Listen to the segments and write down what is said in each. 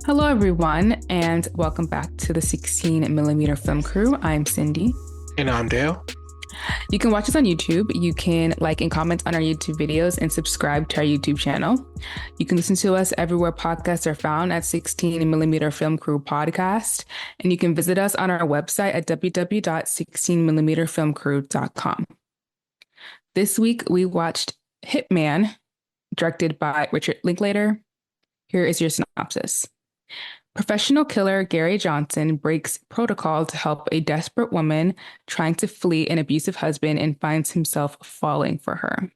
Hello, everyone, and welcome back to the 16 millimeter film crew. I'm Cindy. And I'm Dale. You can watch us on YouTube. You can like and comment on our YouTube videos and subscribe to our YouTube channel. You can listen to us everywhere podcasts are found at 16 millimeter film crew podcast. And you can visit us on our website at www.16millimeterfilmcrew.com. This week, we watched Hitman, directed by Richard Linklater. Here is your synopsis. Professional killer Gary Johnson breaks protocol to help a desperate woman trying to flee an abusive husband and finds himself falling for her.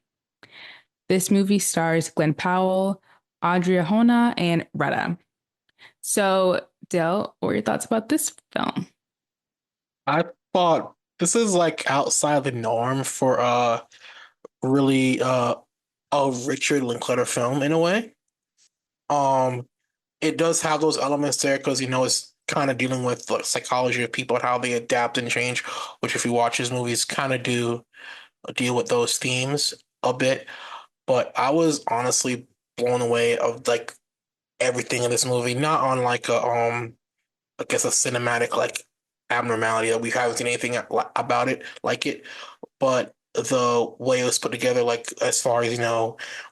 This movie stars Glen Powell, Adria Hona, and Retta. So, Dale, what are your thoughts about this film? I thought this is like outside the norm for really a Richard Linklater film in a way. Um it does have those elements there because it's kind of dealing with the psychology of people and how they adapt and change, which if you watch his movies kind of do deal with those themes a bit. But I was honestly blown away of like everything in this movie, not on like a I guess a cinematic like abnormality that we haven't seen anything about it like it, but the way it was put together, like as far as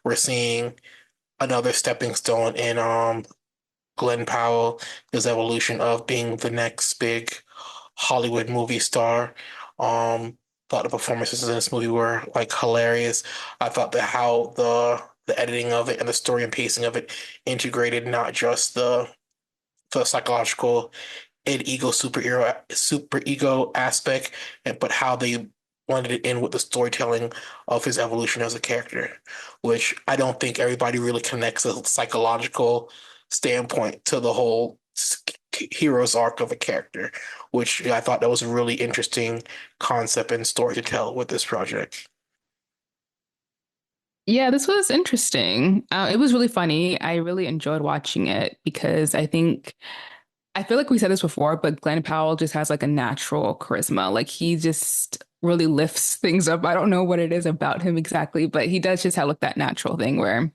we're seeing another stepping stone in Glen Powell, his evolution of being the next big Hollywood movie star. Thought the performances in this movie were like hilarious. I thought that how the editing of it and the story and pacing of it integrated not just the psychological and super ego aspect, but how they blended it in with the storytelling of his evolution as a character, which I don't think everybody really connects a psychological standpoint to the whole hero's arc of a character, which I thought that was a really interesting concept and story to tell with this project. Yeah, this was interesting. It was really funny. I really enjoyed watching it because I feel like we said this before, but Glenn Powell just has like a natural charisma. Like he just really lifts things up. I don't know what it is about him exactly, but he does just have like that natural thing where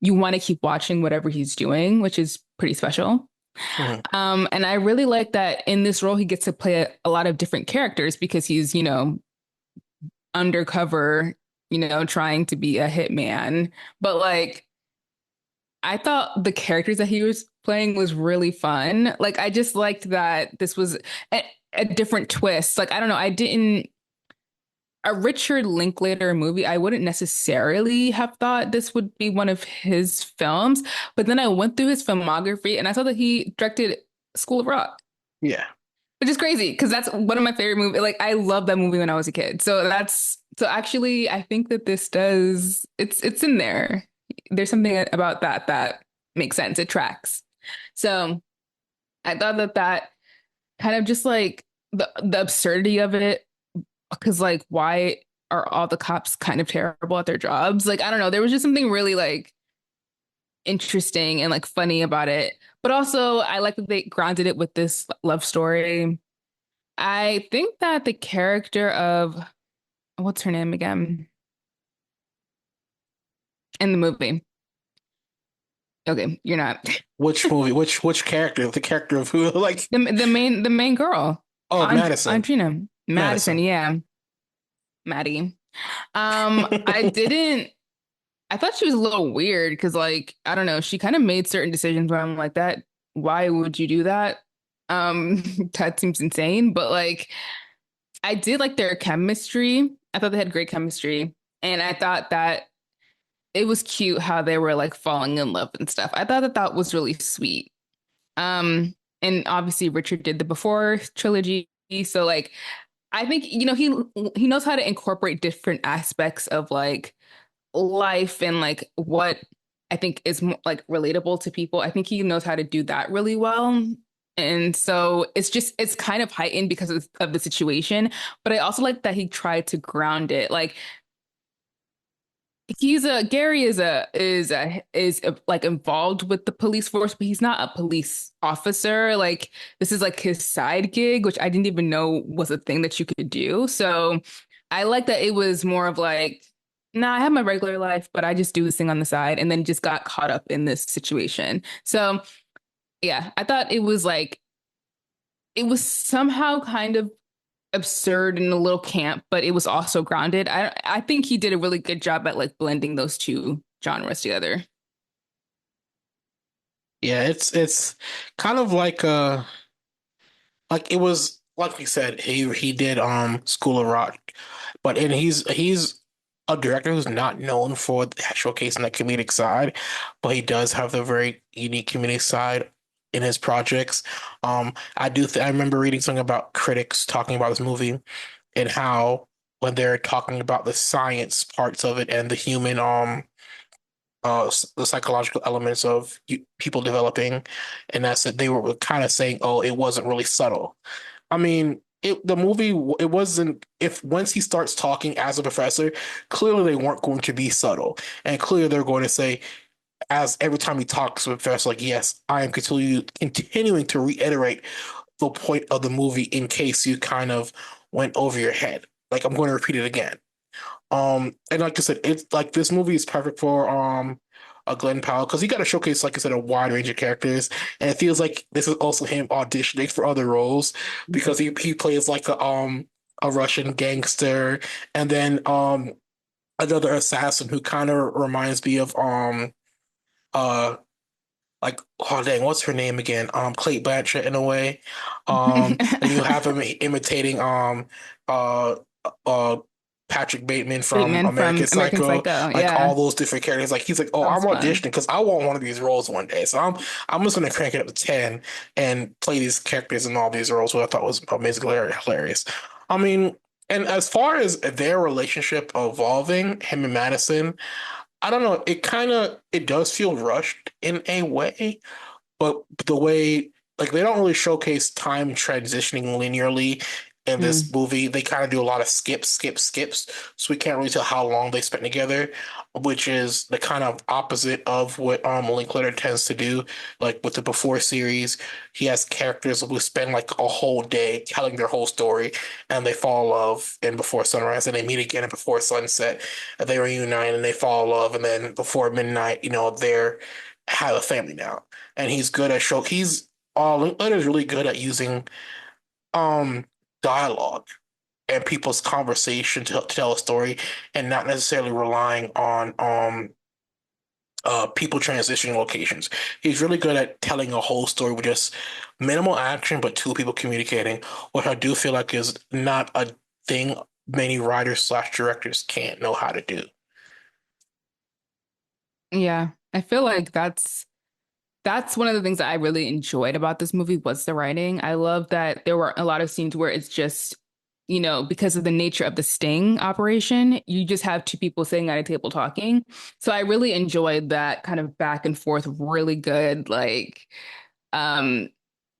you want to keep watching whatever he's doing, which is pretty special. Mhm. And I really like that in this role he gets to play a lot of different characters because he's, undercover, trying to be a hitman. But like I thought the characters that he was playing was really fun. Like I just liked that this was a different twist. Like I don't know, I didn't a Richard Linklater movie, I wouldn't necessarily have thought this would be one of his films, but then I went through his filmography and I saw that he directed School of Rock, Yeah. which is crazy because that's one of my favorite movies. Like I loved that movie when I was a kid. So actually I think that this does it's in there. There's something about that makes sense. It tracks. So I thought that kind of just like the absurdity of it, because like why are all the cops kind of terrible at their jobs? Like I don't know, there was just something really like interesting and like funny about it. But also I like that they grounded it with this love story. I think that the character of what's her name again in the movie? Okay, you're not Which movie? Which character? The character of who? Like, the main girl, oh, Madison. Andrina Madison. Madison. Yeah, Maddie. I didn't. I thought she was a little weird because, like, I don't know, she kind of made certain decisions where I'm like, that, why would you do that? Um, that seems insane. But like, I did like their chemistry. I thought they had great chemistry. And I thought that it was cute how they were like falling in love and stuff. I thought that that was really sweet. And obviously Richard did the Before trilogy. So like, I think, he knows how to incorporate different aspects of like life and like what I think is like relatable to people. I think he knows how to do that really well. And so it's kind of heightened because of the situation. But I also like that he tried to ground it. Like Gary is like involved with the police force, but he's not a police officer. Like this is like his side gig, which I didn't even know was a thing that you could do. So I like that it was more of like, nah, I have my regular life, but I just do this thing on the side, and then just got caught up in this situation. So Yeah, I thought it was like it was somehow kind of absurd and a little camp, but it was also grounded. I think he did a really good job at like blending those two genres together. Yeah, it's kind of like it was like we said, he did School of Rock, but and he's a director who's not known for showcasing that comedic side, but he does have the very unique comedic side in his projects. I remember reading something about critics talking about this movie and how when they're talking about the science parts of it and the human the psychological elements of people developing, and that's that they were kind of saying, oh, it wasn't really subtle. I mean, the movie, it wasn't, if once he starts talking as a professor, clearly they weren't going to be subtle. And clearly they're going to say, as every time he talks to a professor, like, yes, I am continuing to reiterate the point of the movie in case you kind of went over your head. Like, I'm going to repeat it again. And like I said, it's like this movie is perfect for a Glen Powell because he got to showcase, like I said, a wide range of characters, and it feels like this is also him auditioning for other roles because he plays like a Russian gangster, and then another assassin who kind of reminds me of uh like oh dang, what's her name again? Cate Blanchett in a way. And you have him imitating uh uh Patrick Bateman from Bateman American from American Psycho, Psycho. like all Yeah, those different characters. Like he's like, oh, that I'm was auditioning fun. because I want one of these roles one day. So I'm just gonna crank it up to 10 and play these characters in all these roles, which I thought was amazingly hilarious. I mean, and as far as their relationship evolving, him and Madison. I don't know. It does feel rushed in a way, but the way like they don't really showcase time transitioning linearly in this Mm. movie. They kind of do a lot of skips, so we can't really tell how long they spent together, which is the kind of opposite of what Linklater tends to do. Like with the Before series, he has characters who spend like a whole day telling their whole story, and they fall in love in Before Sunrise, and they meet again in Before Sunset, and they reunite and they fall in love, and then before midnight, they're have a family now, and he's good at show. Linklater's really good at using um dialogue and people's conversation to tell a story, and not necessarily relying on people transitioning locations. He's really good at telling a whole story with just minimal action, but two people communicating, which I do feel like is not a thing many writers slash directors can't know how to do. Yeah, I feel like that's one of the things that I really enjoyed about this movie was the writing. I love that there were a lot of scenes where it's just, because of the nature of the sting operation, you just have two people sitting at a table talking. So I really enjoyed that kind of back and forth, really good, like, um,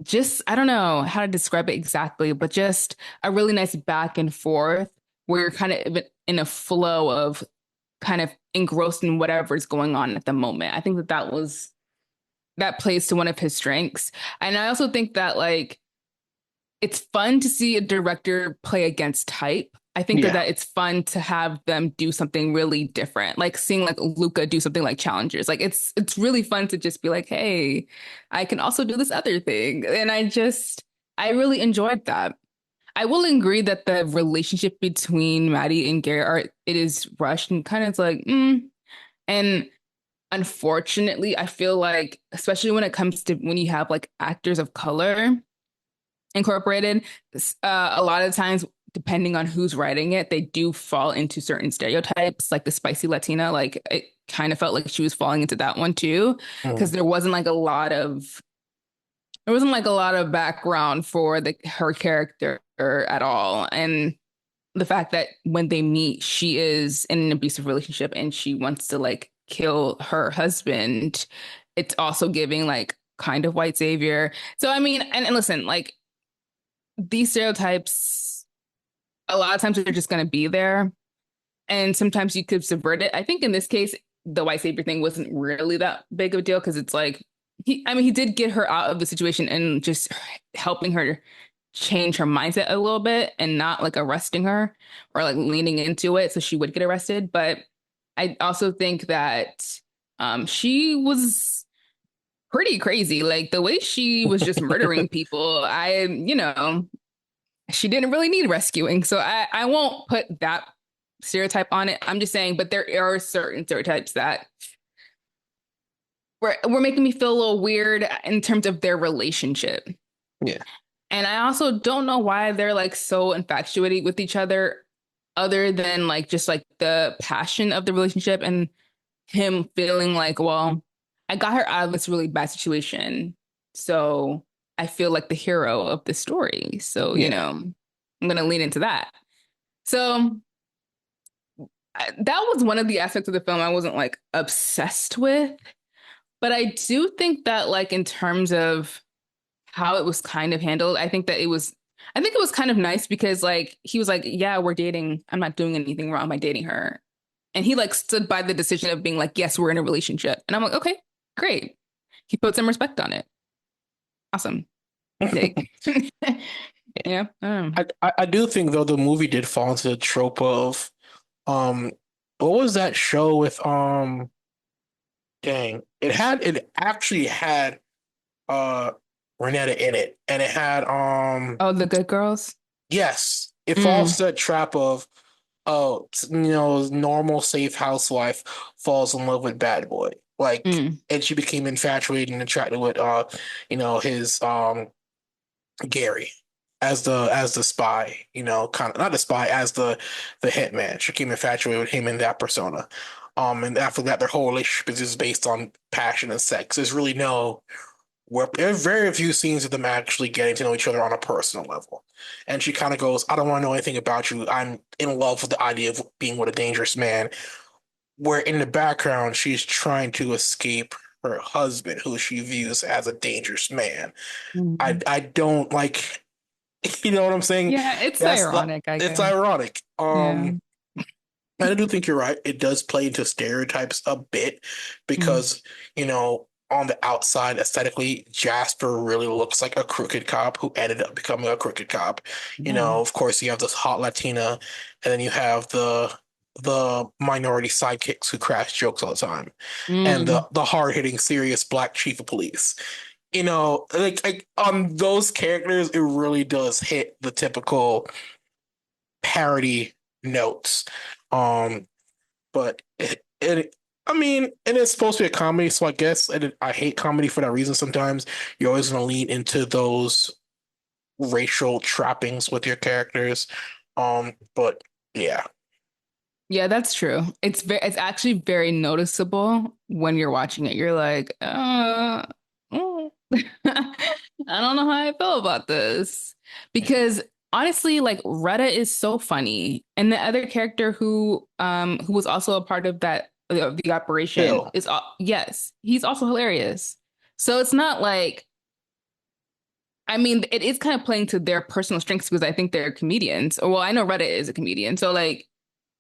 just I don't know how to describe it exactly, but just a really nice back and forth where you're kind of in a flow of kind of engrossed in whatever's going on at the moment. I think that plays to one of his strengths. And I also think that like it's fun to see a director play against type. I think that Yeah. it's fun to have them do something really different. Like seeing like Luca do something like Challengers. Like it's really fun to just be like, "Hey, I can also do this other thing." And I really enjoyed that. I will agree that the relationship between Maddie and Gary are it is rushed and kind of like, and unfortunately, I feel like, especially when it comes to when you have like actors of color incorporated, a lot of times, depending on who's writing it, they do fall into certain stereotypes, like the spicy Latina. Like it kind of felt like she was falling into that one too, because Mm. there wasn't like a lot of background for her character at all, and the fact that when they meet, she is in an abusive relationship and she wants to like kill her husband. It's also giving like kind of white savior. So I mean, and listen, like these stereotypes, a lot of times they're just going to be there, and sometimes you could subvert it. I think in this case, the white savior thing wasn't really that big of a deal because it's like I mean, he did get her out of the situation and just helping her change her mindset a little bit and not like arresting her or like leaning into it so she would get arrested. But I also think that she was. pretty crazy. Like the way she was just murdering people, she didn't really need rescuing. So I won't put that stereotype on it. I'm just saying, but there are certain stereotypes that were making me feel a little weird in terms of their relationship. Yeah. And I also don't know why they're like so infatuated with each other than like just like the passion of the relationship and him feeling like, well, I got her out of this really bad situation. So I feel like the hero of the story. So, Yeah. I'm going to lean into that. So that was one of the aspects of the film I wasn't like obsessed with. But I do think that, like, in terms of how it was kind of handled, I think it was kind of nice because, like, he was like, yeah, we're dating. I'm not doing anything wrong by dating her. And he, like, stood by the decision of being like, yes, we're in a relationship. And I'm like, okay, great. He put some respect on it. Awesome. Like, yeah. I do think though the movie did fall into the trope of um what was that show with dang it actually had uh Renetta in it and it had Oh, the good girls? yes it falls Mm, to that trap of oh normal safe housewife falls in love with bad boy like mm, and she became infatuated and attracted with his Gary as the spy, kind of not the spy as the hitman. She became infatuated with him in that persona. And after that, their whole relationship is just based on passion and sex. There's really no where there are very few scenes of them actually getting to know each other on a personal level. And she kind of goes, "I don't want to know anything about you. I'm in love with the idea of being with a dangerous man." Where in the background, she's trying to escape her husband, who she views as a dangerous man. I mm. I don't like you know what I'm saying? Yeah, it's That's like ironic, I it's guess. ironic. Yeah. I do think you're right. It does play into stereotypes a bit Mm, because, on the outside, aesthetically, Jasper really looks like a crooked cop who ended up becoming a crooked cop. yeah. Of course, you have this hot Latina, and then you have the minority sidekicks who crash jokes all the time, and Mm, the hard hitting, serious black chief of police. Like on those characters, it really does hit the typical parody notes. Um, but I mean, and it's supposed to be a comedy, so I guess I hate comedy for that reason. Sometimes you're always going to lean into those racial trappings with your characters. But yeah, yeah, that's true. It's actually very noticeable when you're watching it. You're like, mm. I don't know how I feel about this. Because honestly, like Retta is so funny. And the other character who was also a part of the operation Bill, yes, he's also hilarious. So it's not like I mean, it is kind of playing to their personal strengths because I think they're comedians. Or well, I know Retta is a comedian. So like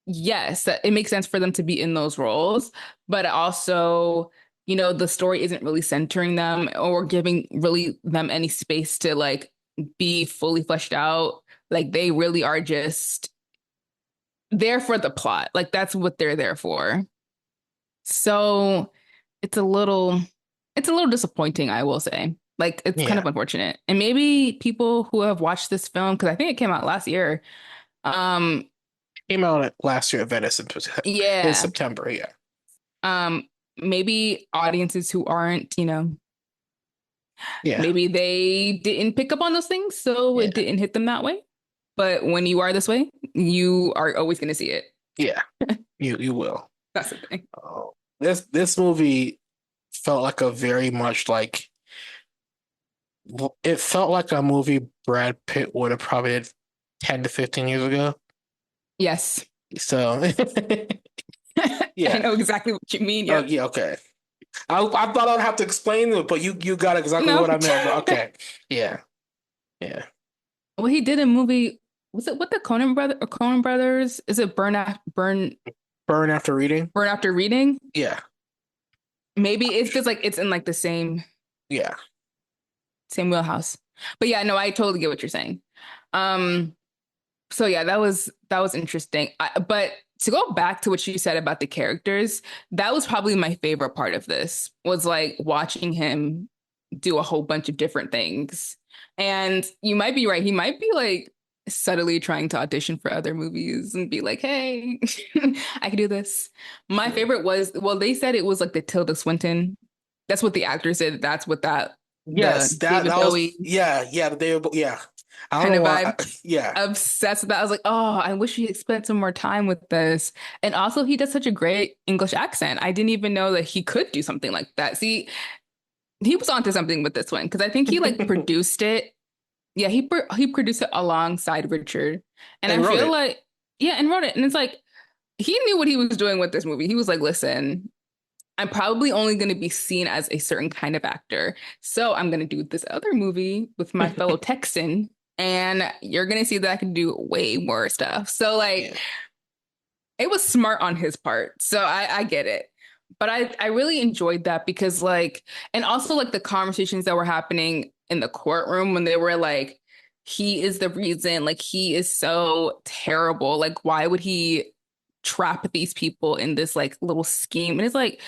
yes, that it makes sense for them to be in those roles, but also, the story isn't really centering them or giving really them any space to like be fully fleshed out. Like they really are just there for the plot. Like that's what they're there for. So it's a little it's a little disappointing, I will say. Like it's kind yeah, of unfortunate. And maybe people who have watched this film, because I think it came out last year, um, came out last year at Venice in yeah. September. Yeah, Um, maybe audiences who aren't, yeah, maybe they didn't pick up on those things, so yeah, it didn't hit them that way. But when you are this way, you are always going to see it. yeah. You will. That's the thing. This movie felt like a very much like it felt like a movie Brad Pitt would have probably did 10 to 15 years ago. Yes. So, I yeah. know exactly what you mean. Oh, Yep. yeah, okay. I thought I'd have to explain it, but you got exactly No. what I meant. But okay. Yeah. Yeah. Well, he did a movie. Was it with the Coen brothers? Is it Burn after reading? Burn After Reading? Yeah. Maybe it feels like it's in like the Yeah. same wheelhouse. But yeah, no, I totally get what you're saying. Um, So yeah, that was interesting. But to go back to what you said about the characters, that was probably my favorite part of this was like watching him do a whole bunch of different things. And you might be right. He might be like subtly trying to audition for other movies and be like, "Hey, I can do this." My Yeah. favorite was, well, they said it was like the Tilda Swinton. That's what the actor said. That's what Yes, the that David was Bowie yeah, yeah. I don't kind know of why. vibe. Yeah. Obsessed with that. I was like, oh, I wish he had spent some more time with this. And also, he does such a great English accent. I didn't even know that he could do something like that. See, he was onto something with this one because I think he like produced it. Yeah, he produced it alongside Richard, and And I wrote feel it. like yeah, and wrote it. And it's like he knew what he was doing with this movie. He was like, listen, I'm probably only going to be seen as a certain kind of actor. So I'm going to do this other movie with my fellow Texan, and you're going to see that I can do way more stuff. So, like, Yeah. it was smart on his part. So I get it. But I really enjoyed that because, like, and also, like, the conversations that were happening in the courtroom when they were like, he is the reason, like, he is so terrible. Like, why would he trap these people in this, like, little scheme? And it's like,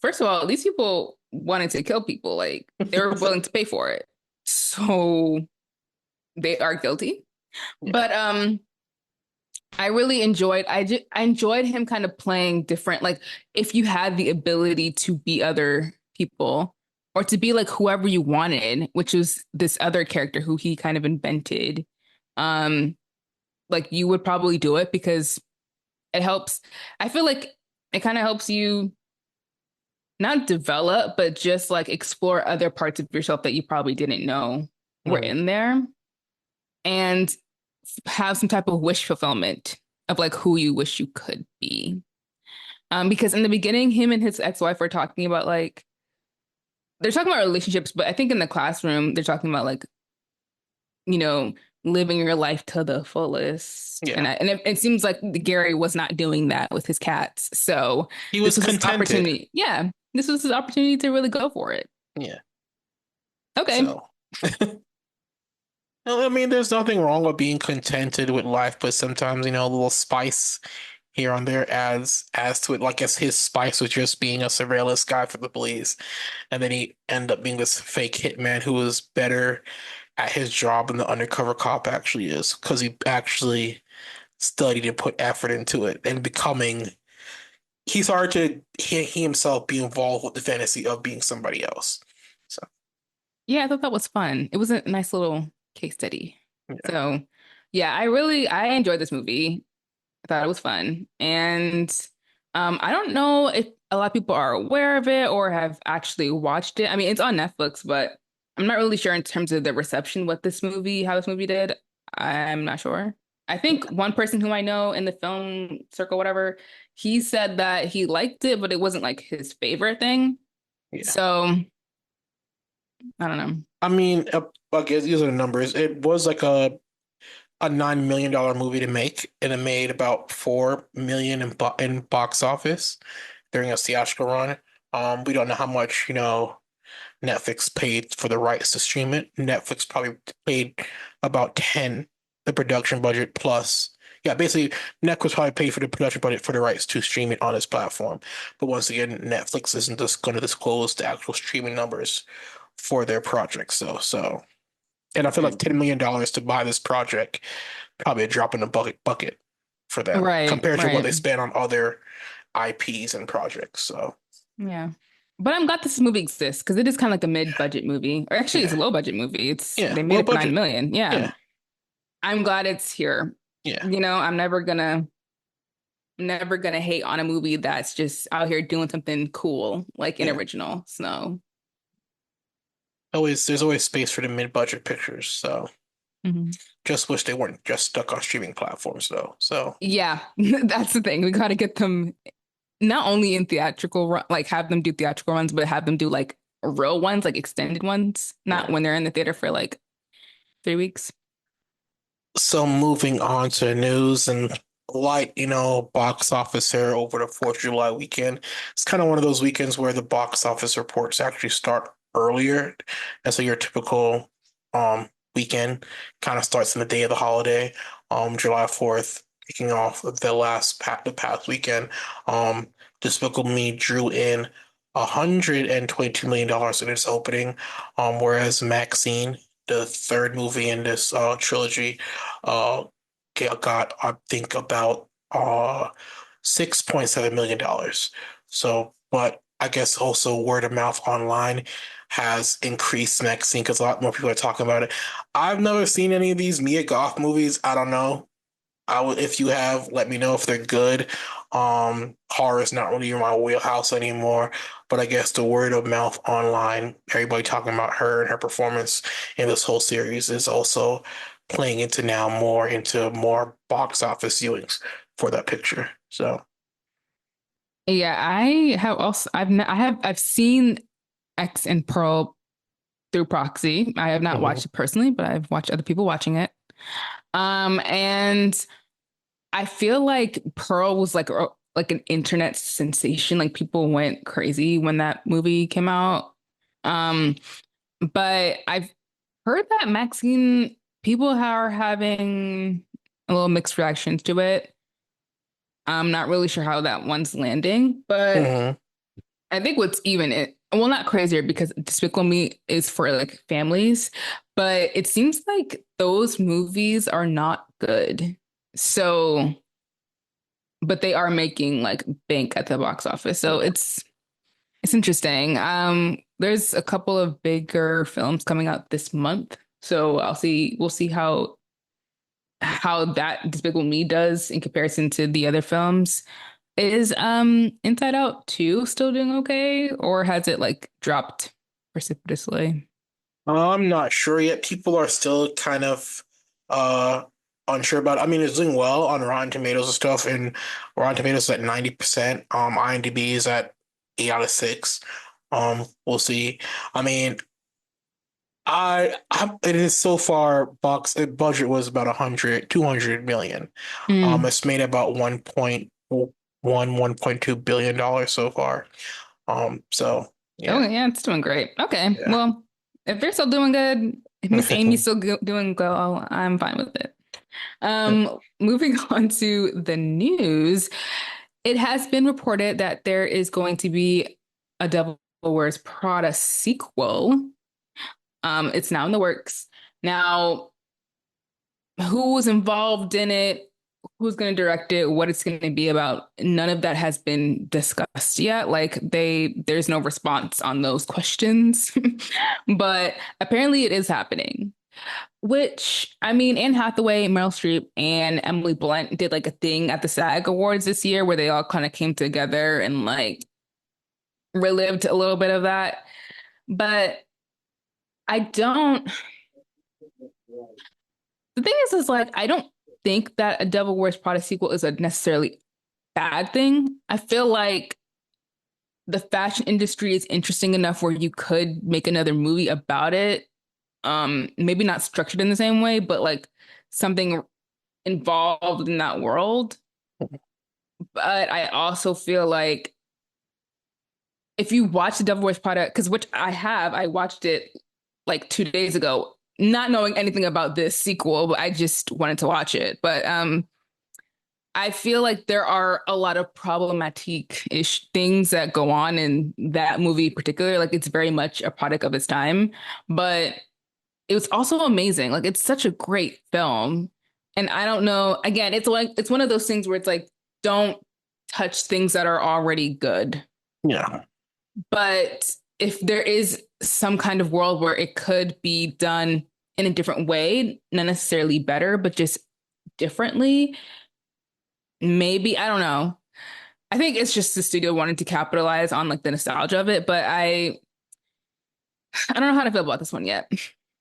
first of all, these people wanted to kill people. Like they were willing to pay for it. So they are guilty. Yeah. But I really I enjoyed him kind of playing different, like if you had the ability to be other people or to be like whoever you wanted, which was this other character who he kind of invented. Um like you would probably do it because it helps. I feel like it kind of helps you not develop, but just like explore other parts of yourself that you probably didn't know were Mm. in there and have some type of wish fulfillment of like who you wish you could be. Because in the beginning, him and his ex-wife were talking about like they're talking about relationships, but I think in the classroom they're talking about like, you know, living your life to the fullest. Yeah. And it seems like Gary was not doing that with his cats. So He this was was his contented. opportunity. Yeah, this was his opportunity to really go for it. Yeah. Okay. So, no, I mean, there's nothing wrong with being contented with life, but sometimes, a little spice here and there adds to it. Like, I guess his spice was just being a surveillance guy for the police, and then he ended up being this fake hitman who was better at his job than the undercover cop actually is, because he actually studied and put effort into it, and becoming he started to he himself be involved with the fantasy of being somebody else. So Yeah, I thought that was fun. It was a nice little case study. yeah. So, yeah, I enjoyed this movie. I thought it was fun. And I don't know if a lot of people are aware of it or have actually watched it. I mean, it's on Netflix, but I'm not really sure in terms of the reception how this movie did. I'm not sure. I think one person who I know in the film circle, whatever, he said that he liked it, but it wasn't like his favorite thing. Yeah. So, I don't know. I mean, I guess these are the numbers. It was like a $9 million movie to make, and it made about 4 million in box office during a theatrical run. We don't know how much, Netflix paid for the rights to stream it. Netflix probably paid about 10, the production budget plus. Yeah, basically, Netflix probably paid for the production budget for the rights to stream it on its platform. But once again, Netflix isn't just going to disclose the actual streaming numbers for their project. And I feel like $10 million to buy this project probably a drop in the bucket for them Right, compared to what right. they spend on other IPs and projects. So Yeah. But I'm glad this movie exists because it is kind of like a mid-budget movie. Or actually it's yeah, a low-budget movie. It's yeah, they made low it for 9 budget. million. Yeah. Yeah, I'm glad it's here. yeah, You know, I'm never gonna hate on a movie that's just out here doing something cool, like an yeah. original. So There's always space for the mid-budget pictures. So mhm. just wish they weren't just stuck on streaming platforms though. So Yeah, that's the thing. We gotta get them not only in theatrical run, like have them do theatrical runs, but have them do like real ones, like extended ones, not yeah. when they're in the theater for like 3 weeks. So moving on to the news and light, box office here over the 4th of July weekend. It's kind of one of those weekends where the box office reports actually start earlier. And so your typical weekend. Kind of starts in the day of the holiday, July 4th, kicking off the past weekend. Um, Despicable Me drew in $122 million in its opening, whereas Maxine, the third movie in this trilogy, uh, got I think about $6.7 million. So, but I guess also word of mouth online has increased Maxine because a lot more people are talking about it. I've never seen any of these Mia Goth movies. I don't know. I would, if you have, let me know if they're good. Horror is not really my wheelhouse anymore, but I guess the word of mouth online, everybody talking about her and her performance in this whole series is also playing into more box office viewings for that picture. So, Yeah, I have also I've seen X and Pearl through proxy. I have not mhm. watched it personally, but I've watched other people watching it. And I feel like Pearl was like an internet sensation. Like people went crazy when that movie came out. Um, but I've heard that Maxine people are having a little mixed reactions to it. I'm not really sure how that one's landing, but Mhm. I think what's even it, well, not crazier because Despicable Me is for like families, but it seems like those movies are not good. So, but they are making like bank at the box office. So it's interesting. There's a couple of bigger films coming out this month. So we'll see how that Despicable Me does in comparison to the other films. Is Inside Out 2 still doing okay, or has it like dropped precipitously? I'm not sure yet. People are still kind of uh unsure about it. I mean, it's doing well on Rotten Tomatoes and stuff, and Rotten Tomatoes is at 90%. IMDb is at 8 out of 6. We'll see. I mean, it is so far budget was about 200 million. Mm. It's made about 1.2 billion dollars so far. So Oh yeah. yeah, it's doing great. Okay, Yeah. well, if they're still doing good, if Miss Amy's still doing well, I'm fine with it. Moving on to the news, it has been reported that there is going to be a Devil Wears Prada sequel. It's now in the works. Now, who's involved in it, who's going to direct it, what it's going to be about, none of that has been discussed yet. There's no response on those questions. But apparently it is happening. Which, I mean, Anne Hathaway, Meryl Streep, and Emily Blunt did like a thing at the SAG Awards this year where they all kind of came together and like relived a little bit of that. But I don't, the thing is like, I don't think that a Devil Wears Prada sequel is a necessarily bad thing. I feel like the fashion industry is interesting enough where you could make another movie about it. Maybe not structured in the same way, but like something involved in that world. But I also feel like if you watch The Devil Wears Prada, because which I watched it like 2 days ago, not knowing anything about this sequel, but I just wanted to watch it. But I feel like there are a lot of problematic-ish things that go on in that movie in particular. Like it's very much a product of its time, but it was also amazing. Like it's such a great film. And I don't know, again, it's one of those things where it's like, don't touch things that are already good. Yeah. But if there is some kind of world where it could be done in a different way, not necessarily better, but just differently, maybe, I don't know. I think it's just the studio wanting to capitalize on like the nostalgia of it, but I don't know how to feel about this one yet.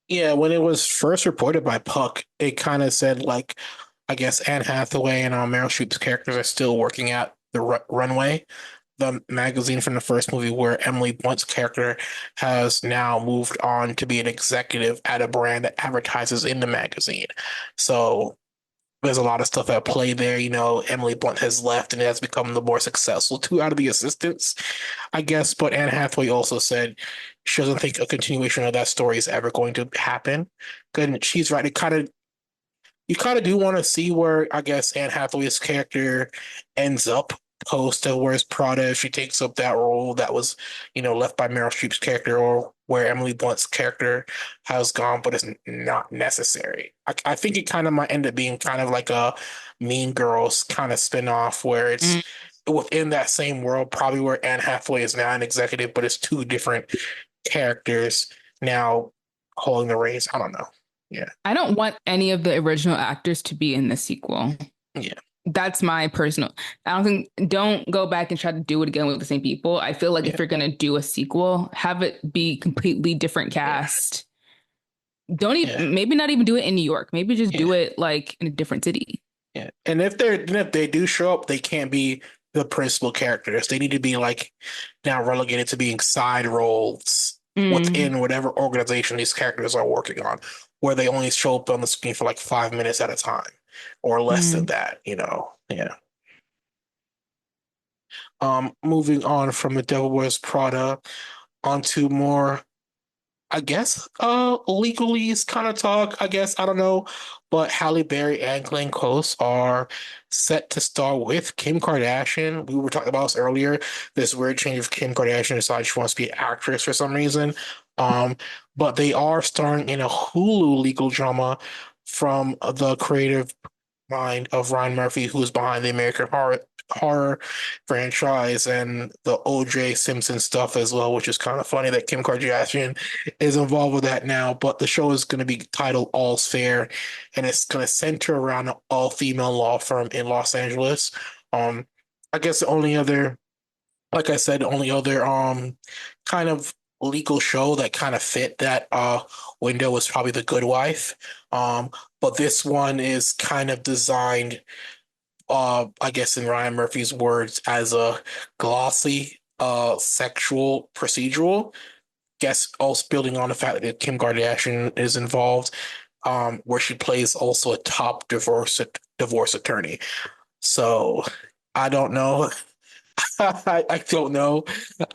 Yeah, when it was first reported by Puck, it kind of said like, I guess Anne Hathaway and Meryl Streep's characters are still working at the Runway, the magazine from the first movie, where Emily Blunt's character has now moved on to be an executive at a brand that advertises in the magazine. So there's a lot of stuff at play there. Emily Blunt has left and has become the more successful two out of the assistants, I guess. But Anne Hathaway also said she doesn't think a continuation of that story is ever going to happen. And she's right. You kind of do want to see where I guess Anne Hathaway's character ends up post Where's Prada if she takes up that role that was, left by Meryl Streep's character, or where Emily Blunt's character has gone, but it's not necessary. I think it kind of might end up being kind of like a Mean Girls kind of spinoff where it's Mm. within that same world, probably where Anne Hathaway is now an executive, but it's two different characters now holding the reins. I don't know. Yeah. I don't want any of the original actors to be in the sequel. Yeah. That's my personal. I don't go back and try to do it again with the same people. I feel like if Yeah. you're gonna do a sequel, have it be completely different Yeah. cast. Don't Yeah. even maybe not even do it in New York. Maybe just Yeah. do it like in a different city. Yeah. And if they do show up, they can't be the principal characters. They need to be like now relegated to being side roles Mm, within whatever organization these characters are working on, where they only show up on the screen for like 5 minutes at a time or less than mm. that. Yeah. Moving on from The Devil Wears Prada onto more I guess legalese kind of talk, I guess. I don't know. But Halle Berry and Glenn Close are set to star with Kim Kardashian. We were talking about this earlier. This weird change of Kim Kardashian decided she wants to be an actress for some reason. Um, but they are starring in a Hulu legal drama from the creative mind of Ryan Murphy, who's behind the American Horror franchise and the OJ Simpson stuff as well, which is kind of funny that Kim Kardashian is involved with that now. But the show is going to be titled All's Fair, and it's going to center around an all-female law firm in Los Angeles. I guess the only other, like I said, the only other kind of legal show that kind of fit that window was probably The Good Wife. Um, but this one is kind of designed I guess in Ryan Murphy's words, as a glossy, sexual procedural. Guess also building on the fact that Kim Kardashian is involved, where she plays also a top divorce attorney. So I don't know. I don't know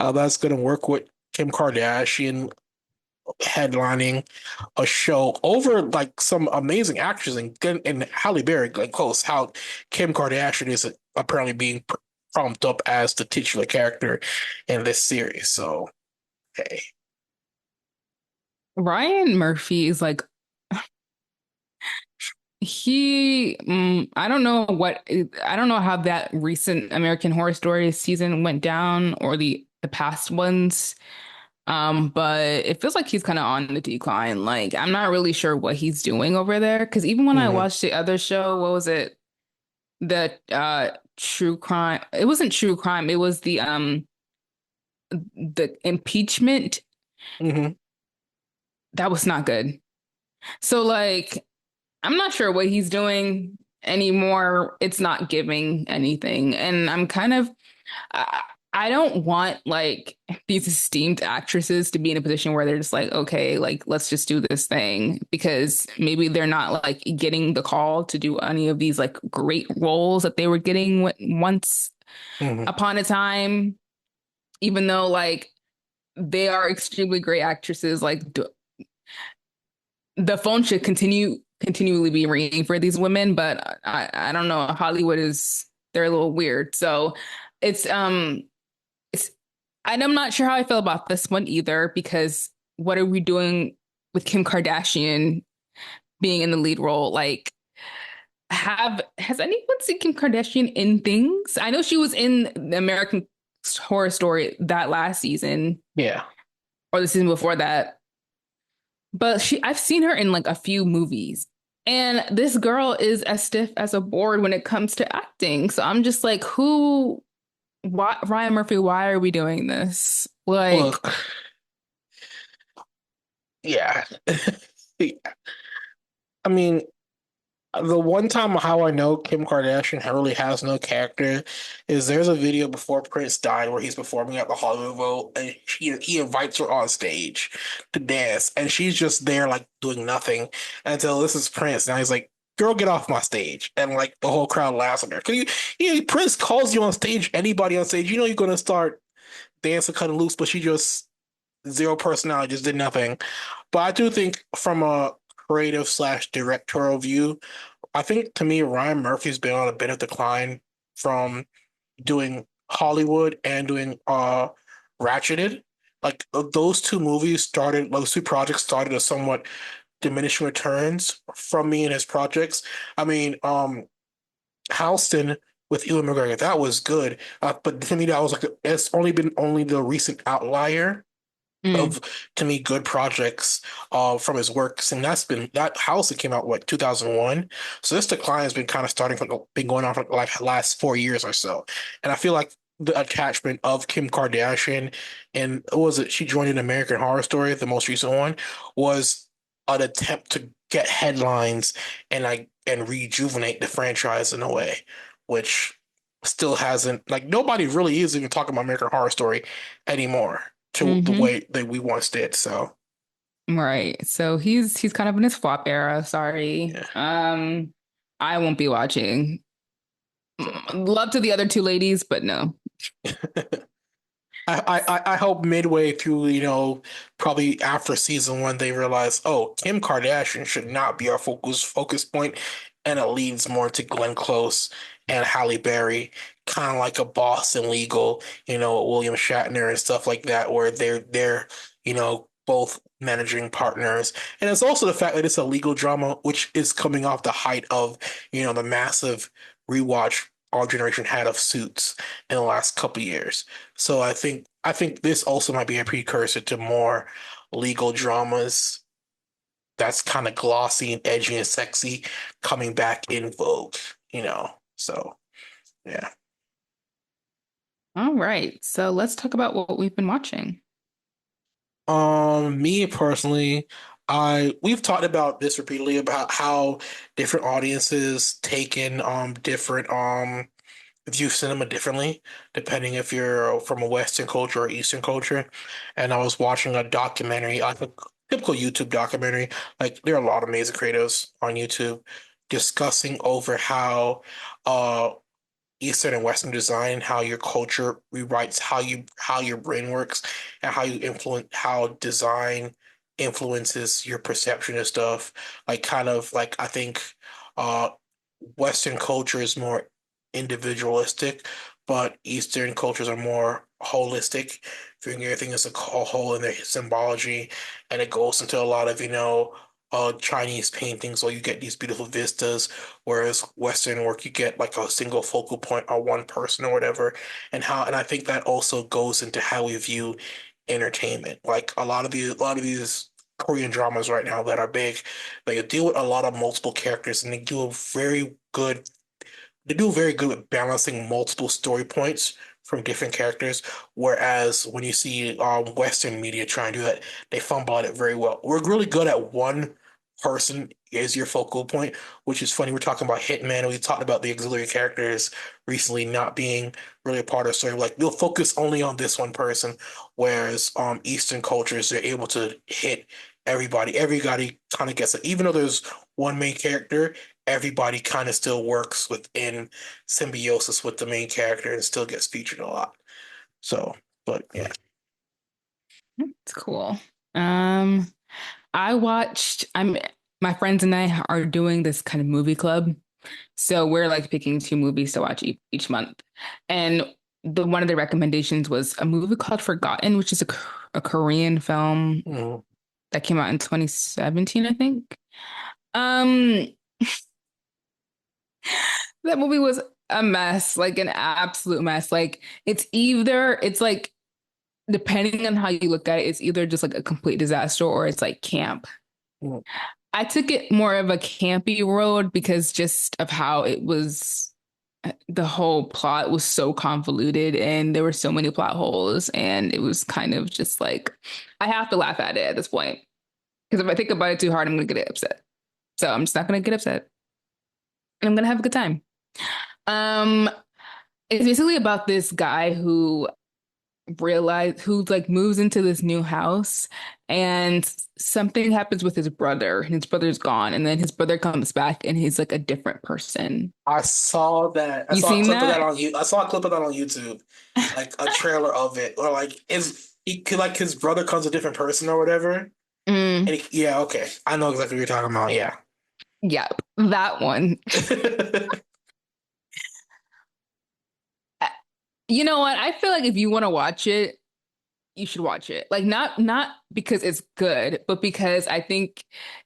how that's gonna work with Kim Kardashian headlining a show over like some amazing actors and Halle Berry, like close how Kim Kardashian is apparently being pumped up as the titular character in this series. So hey, Ryan Murphy is like I don't know how that recent American Horror Story season went down or the past ones. But it feels like he's kind of on the decline. Like I'm not really sure what he's doing over there because even when I hmm watched the other show, what was it? The true crime. It wasn't true crime. It was the impeachment. hmm That was not good. So like I'm not sure what he's doing anymore. It's not giving anything. And I'm kind of, I, I don't want like these esteemed actresses to be in a position where they're just like, okay, like let's just do this thing because maybe they're not like getting the call to do any of these like great roles that they were getting once hmm upon a time, even though like they are extremely great actresses. Like the phone should continually be ringing for these women, but I don't know. Hollywood is they're a little weird. So it's it's and I'm not sure how I feel about this one either because what are we doing with Kim Kardashian being in the lead role? Like have has anyone seen Kim Kardashian in things? I know she was in the American Horror Story that last season yeah. or the season before that. But I've seen her in like a few movies. And this girl is as stiff as a board when it comes to acting. So I'm just like, Ryan Murphy, why are we doing this? Like, Look, yeah. I mean, the one time how I know Kim Kardashian really has no character is there's a video before Prince died where he's performing at the Hollywood Bowl and he invites her on stage to dance and she's just there like doing nothing until this is Prince. Now he's like, girl, get off my stage. And like the whole crowd laughs at her. Cause Prince calls you on stage, anybody on stage, you're gonna start dancing, cutting loose, but she just zero personality, just did nothing. But I do think from a creative slash directorial view, I think to me Ryan Murphy's been on a bit of decline from doing Hollywood and doing Ratcheted. Like those two movies started, those two projects started a somewhat diminishing returns from me and his projects. I mean, Halston with Ewan McGregor, that was good. But to me, that was like it's only the recent outlier Mm. of to me good projects from his works, and that house that came out what 2001. So this decline has been kind of starting from been going on for like the last 4 years or so, and I feel like the attachment of Kim Kardashian and what was it she joined in American Horror Story, the most recent one, was an attempt to get headlines and like and rejuvenate the franchise in a way, which still hasn't like nobody really is even talking about American Horror Story anymore to the Hmm. way that we once did. So Right. So he's kind of in his flop era. Sorry. yeah. I won't be watching. Love to the other two ladies, but no. I hope midway through, probably after season one, they realize, oh, Kim Kardashian should not be our focus point, and it leads more to Glenn Close and Halle Berry, kind of like a Boston Legal, William Shatner and stuff like that, where they're both managing partners, and it's also the fact that it's a legal drama, which is coming off the height of the massive rewatch our generation had of Suits in the last couple years. So I think this also might be a precursor to more legal dramas that's kind of glossy and edgy and sexy coming back in vogue, So yeah. All right. So let's talk about what we've been watching. Me personally, I we've talked about this repeatedly about how different audiences take in different view cinema differently, depending if you're from a Western culture or Eastern culture. And I was watching a documentary, like a typical YouTube documentary. Like there are a lot of amazing creators on YouTube discussing over how Eastern and Western design, how your culture rewrites how your brain works, and how design influences your perception of stuff. Like kind of like I think uh Western culture is more individualistic, but Eastern cultures are more holistic, viewing everything as a whole in their symbology, and it goes into a lot of, Chinese paintings, so you get these beautiful vistas, whereas Western work you get like a single focal point or one person or whatever, and I think that also goes into how we view entertainment. Like a lot of these Korean dramas right now that are big, they deal with a lot of multiple characters and they do very good with balancing multiple story points from different characters. Whereas when you see Western media try and do that, they fumble at it very well. We're really good at one person is your focal point, which is funny. We're talking about Hitman, and we talked about the auxiliary characters recently not being really a part of the story. Like they'll focus only on this one person, whereas Eastern cultures they're able to hit everybody. Everybody kind of gets it, even though there's one main character everybody kind of still works within symbiosis with the main character and still gets featured a lot. So, but yeah. It's cool. Um, I watched, my friends and I are doing this kind of movie club. So we're like picking two movies to watch each month. And the one of the recommendations was a movie called Forgotten, which is a Korean film Mm, that came out in 2017, I think. Um, that movie was a mess, like an absolute mess. Like it's like depending on how you look at it, it's either just like a complete disaster or it's like camp. mm, I took it more of a campy road because just of how it was, the whole plot was so convoluted and there were so many plot holes. And it was kind of just like, I have to laugh at it at this point. Because if I think about it too hard, I'm going to get upset. So I'm just not going to get upset. And I'm going to have a good time. Um, it's basically about this guy who realize who like moves into this new house and something happens with his brother and his brother's gone and then his brother comes back and he's like a different person. I saw that. I You saw a seen clip of that that? on you. I saw a clip of that on YouTube, like a trailer of it, or like is he could like his brother comes a different person or whatever. Mm, And yeah, okay, I know exactly what you're talking about. Yeah. yep, that one. You know what? I feel like if you want to watch it, you should watch it. Like not because it's good, but because I think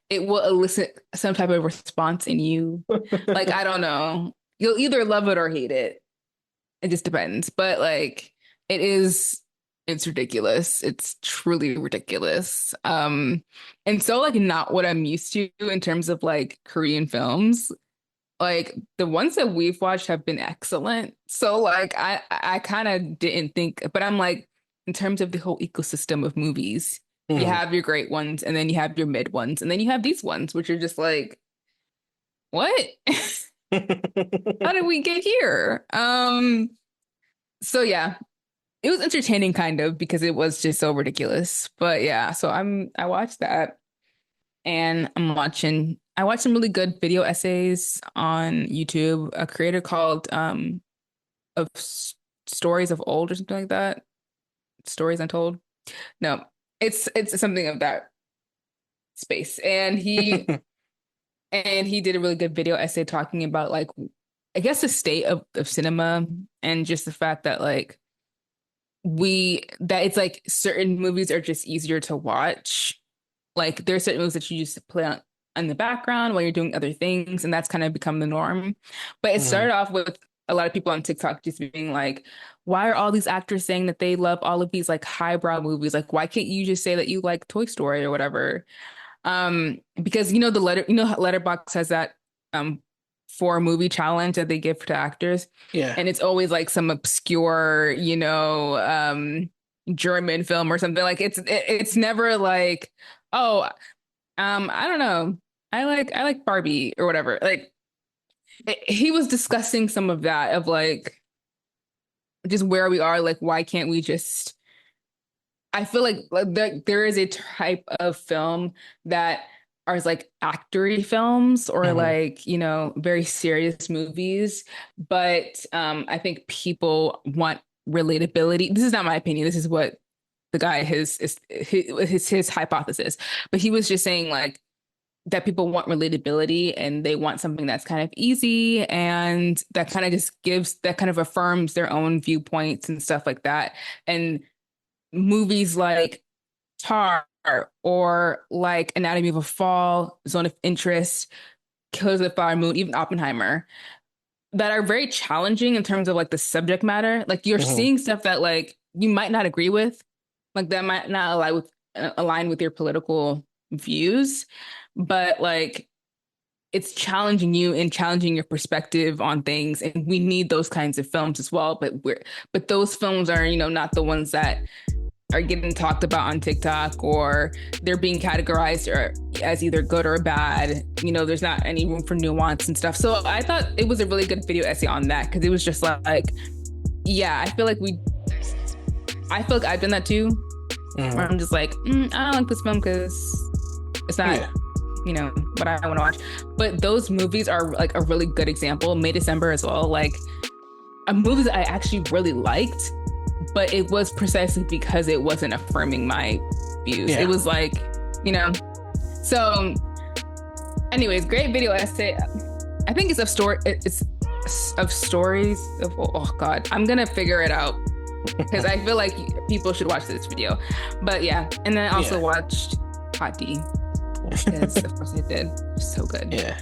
it will elicit some type of response in you. Like I don't know. You'll either love it or hate it. It just depends. But like it is it's ridiculous. It's truly ridiculous. And so like not what I'm used to in terms of like Korean films. Like the ones that we've watched have been excellent. So like I kind of didn't think, but I'm like in terms of the whole ecosystem of movies, you Mhm. have your great ones and then you have your mid ones and then you have these ones which are just like, what? How did we get here? So yeah, it was entertaining kind of because it was just so ridiculous. But yeah, so I watched that and I watched some really good video essays on YouTube. A creator called of Stories of Old or something like that. Stories Untold. No, it's something of that space. And he did a really good video essay talking about like I guess the state of cinema and just the fact that like we that it's like certain movies are just easier to watch. Like there are certain movies that you just play on in the background while you're doing other things, and that's kind of become the norm. But it Mhm. started off with a lot of people on TikTok just being like, why are all these actors saying that they love all of these like highbrow movies? Like, why can't you just say that you like Toy Story or whatever? Because how Letterboxd has that um for movie challenge that they give to actors, Yeah. and it's always like some obscure, German film or something. Like it's never like, oh, I don't know. I like Barbie or whatever. Like he was discussing some of that of like just where we are, like why can't we just I feel like there is a type of film that are like actory films or Mhm. like, very serious movies. But I think people want relatability. This is not my opinion. This is what the guy his hypothesis. But he was just saying like that people want relatability and they want something that's kind of easy and that kind of just gives that kind of affirms their own viewpoints and stuff like that. And movies like Tar or like Anatomy of a Fall, Zone of Interest, Killers of the Flower Moon, even Oppenheimer, that are very challenging in terms of like the subject matter. Like you're Mhm. seeing stuff that like you might not agree with, like that might not align with your political views, but like it's challenging you and challenging your perspective on things. And we need those kinds of films as well. But those films are, not the ones that are getting talked about on TikTok or they're being categorized or as either good or bad. There's not any room for nuance and stuff. So I thought it was a really good video essay on that because it was just like, yeah, I feel like I've done that too, where Mhm. I'm just like, I don't like this film because it's not, Yeah. what I want to watch. But those movies are like a really good example. May December as well, like a movie that I actually really liked, but it was precisely because it wasn't affirming my views. It Yeah. was like, you know. So, anyways, great video essay. I think it's of story. It's of stories of. Oh God, I'm gonna figure it out because I feel like people should watch this video. But yeah, and then I also Yeah. watched Hot D because of course I did. So good. Yeah.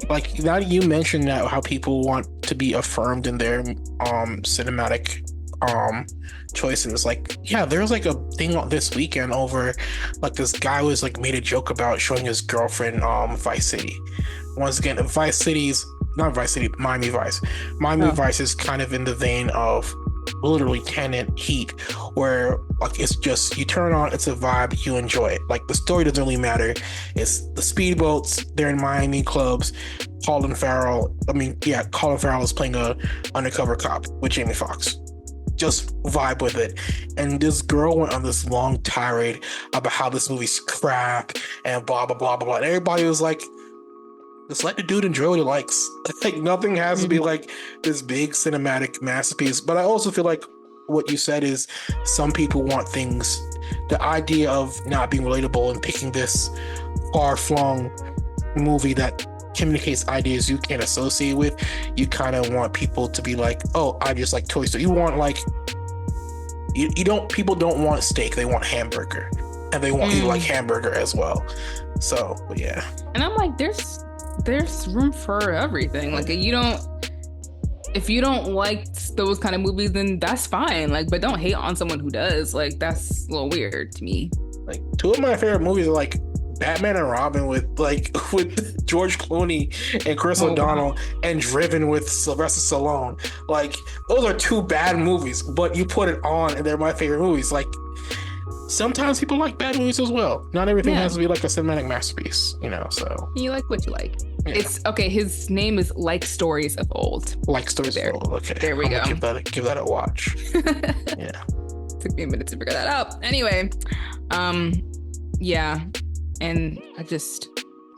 Like now you mentioned that how people want to be affirmed in their cinematic um choices. Like, yeah, there was like a thing this weekend over like this guy was like made a joke about showing his girlfriend Vice City. Once again, Vice City's not Vice City, Miami Vice. Miami Oh, Vice is kind of in the vein of literally Tenant Heat, where like it's just you turn on, it's a vibe, you enjoy it. Like the story doesn't really matter. It's the speedboats, they're in Miami clubs. Colin Farrell is playing a undercover cop with Jamie Foxx. just vibe with it. And this girl went on this long tirade about how this movie's crap and blah blah blah blah blah. And everybody was like, just let the dude enjoy what he likes. Like nothing has to be Mhm. like this big cinematic masterpiece. But I also feel like what you said is some people want things, the idea of not being relatable and picking this far-flung movie that communicates ideas you can't associate with. You kind of want people to be like, oh, I just like Toy Story. You want like you don't people don't want steak, they want hamburger. And they want you to like Mm. hamburger as well. So, but yeah. And I'm like, there's room for everything. Like you don't if you don't like those kind of movies, then that's fine. Like, but don't hate on someone who does. Like that's a little weird to me. Like two of my favorite movies are like Batman and Robin with like with George Clooney and Chris Oh O'Donnell wow. and Driven with Sylvester Stallone. Like those are two bad movies, but you put it on and they're my favorite movies. Like sometimes people like bad movies as well. Not everything Yeah. has to be like a cinematic masterpiece, you know. So You like what you like. yeah, It's okay. His name is Like Stories of Old. like stories. There, Oh, okay, there we I'm go. gonna give that a watch. Yeah, Took me a minute to figure that out. Anyway, um, yeah, and I just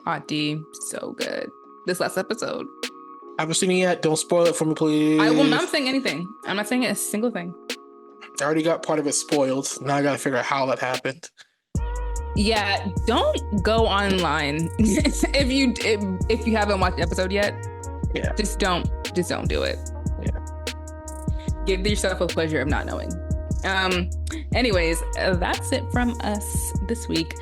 Hot D, so good. This last episode, haven't seen it yet. Don't spoil it for me, I will please. not saying anything. I'm not saying a single thing. I already got part of it spoiled. Now I gotta figure out how that happened. Yeah, don't go online if you haven't watched the episode yet. Yeah, Just don't do it. yeah. Give yourself a pleasure of not knowing. Anyways, that's it from us this week.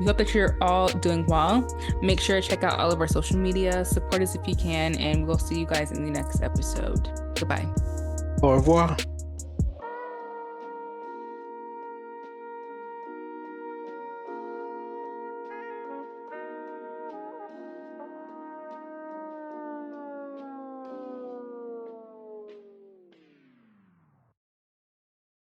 We hope that you're all doing well. Make sure to check out all of our social media, support us if you can, and we'll see you guys in the next episode. Goodbye. Au revoir.